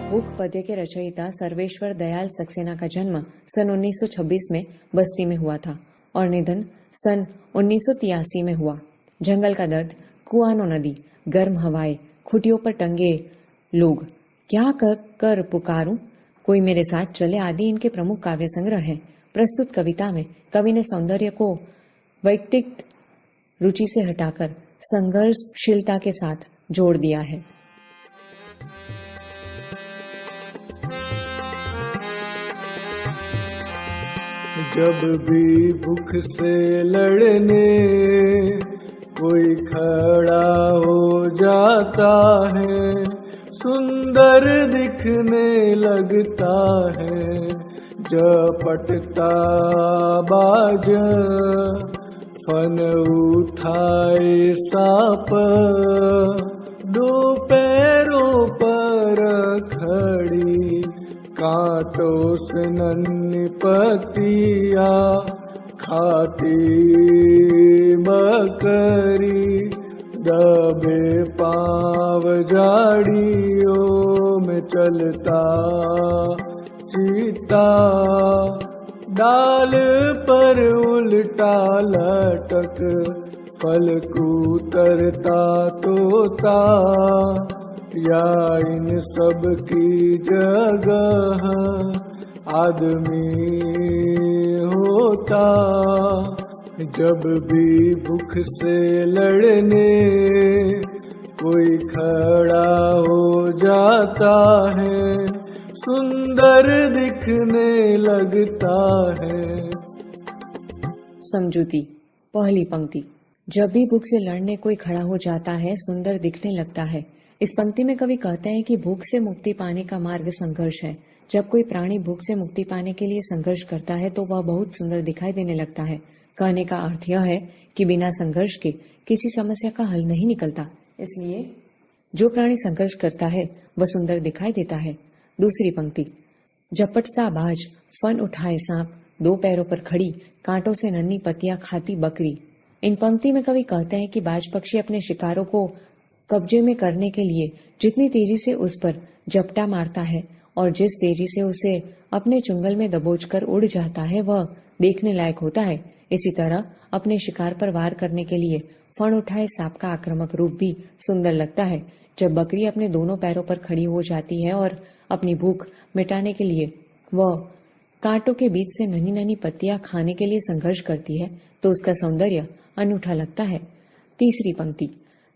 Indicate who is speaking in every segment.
Speaker 1: भूख पद्य के रचयिता सर्वेश्वर दयाल सक्सेना का जन्म सन 1926 में बस्ती में हुआ था और निधन सन 1983 में हुआ। जंगल का दर्द, कुआनो नदी, गर्म हवाएं, खुटियों पर टंगे लोग, क्या कर पुकारूं, कोई मेरे साथ चले आदि इनके प्रमुख काव्य संग्रह हैं। प्रस्तुत कविता में कवि ने सौंदर्य को वैयक्तिक रुचि से हटाकर संघर्षशीलता के साथ जोड़ दिया है।
Speaker 2: जब भी भूख से लड़ने कोई खड़ा हो जाता है, सुंदर दिखने लगता है। झपटता बाज फन उठाए सांप, दो पैरों पर खड़ी कांटों से नन्ही पत्तियां खाती बकरी, दबे पांव झाड़ियों में चलता चीता, डाल पर उल्टा लटक फल कूतरता तोता, या इन सब की जगह आदमी होता। जब भी भूख से लड़ने कोई खड़ा हो जाता है, सुंदर दिखने लगता है।
Speaker 1: समझूती। पहली पंक्ति। जब भी भूख से लड़ने कोई खड़ा हो जाता है, सुंदर दिखने लगता है। इस पंक्ति में कवि कहते हैं कि भूख से मुक्ति पाने का मार्ग संघर्ष है। जब कोई प्राणी भूख से मुक्ति पाने के लिए संघर्ष करता है तो वह बहुत सुंदर दिखाई देने लगता है। कहने का अर्थ यह है कि बिना संघर्ष के किसी समस्या का हल नहीं निकलता, इसलिए जो प्राणी संघर्ष करता है वह सुंदर दिखाई देता है। दूसरी पंक्ति। झपटता बाज फन उठाए सांप, दो पैरों पर खड़ी कांटों से नन्ही पत्तियां खाती बकरी। इन पंक्ति में कवि कहते हैं कि बाज पक्षी अपने शिकारों को कब्जे में करने के लिए जितनी तेजी से उस पर झपटा मारता है और जिस तेजी से उसे अपने चुंगल में दबोचकर उड़ जाता है वह देखने लायक होता है। इसी तरह अपने शिकार पर वार करने के लिए फण उठाए सांप का आक्रामक रूप भी सुंदर लगता है। जब बकरी अपने दोनों पैरों पर खड़ी हो जाती है और अपनी भूख मिटाने के लिए वह कांटों के बीच से नन्ही नन्ही पत्तियां खाने के लिए संघर्ष करती है तो उसका सौंदर्य अनूठा लगता है। तीसरी पंक्ति।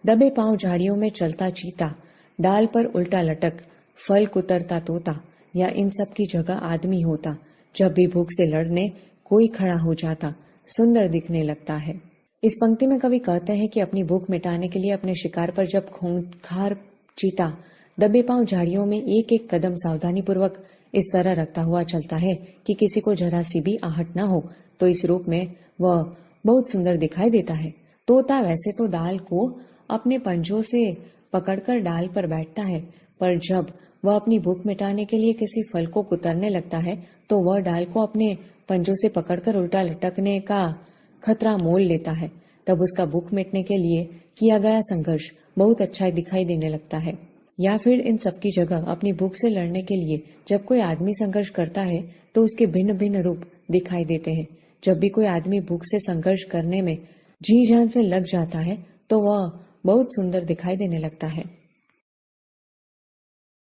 Speaker 1: दबे पांव झाड़ियों में चलता चीता, डाल पर उल्टा लटक फल कुतरता तोता, या इन सब की जगह आदमी होता। जब भी भूख से लड़ने कोई खड़ा हो जाता, सुंदर दिखने लगता है। इस पंक्ति में कवि कहते हैं कि अपनी भूख मिटाने के लिए अपने शिकार पर जब खूंखार चीता दबे पांव झाड़ियों में एक एक कदम सावधानी पूर्वक इस तरह रखता हुआ चलता है कि किसी को जरा सी भी आहट न हो, तो इस रूप में वह बहुत सुंदर दिखाई देता है। तोता वैसे तो दाल को अपने पंजों से पकड़कर डाल पर बैठता है, पर जब वह अपनी भूख मिटाने के लिए किसी फल को कुतरने लगता है तो वह डाल को अपने पंजों से पकड़कर उल्टा लटकने का खतरा मोल लेता है। तब उसका भूख मिटने के लिए किया गया संघर्ष बहुत अच्छा दिखाई देने लगता है। या फिर इन सब की जगह अपनी भूख से लड़ने के लिए जब कोई आदमी संघर्ष करता है तो उसके भिन्न भिन्न रूप दिखाई देते हैं। जब भी कोई आदमी भूख से संघर्ष करने में जी जान से लग जाता है तो वह बहुत सुंदर दिखाई देने लगता है।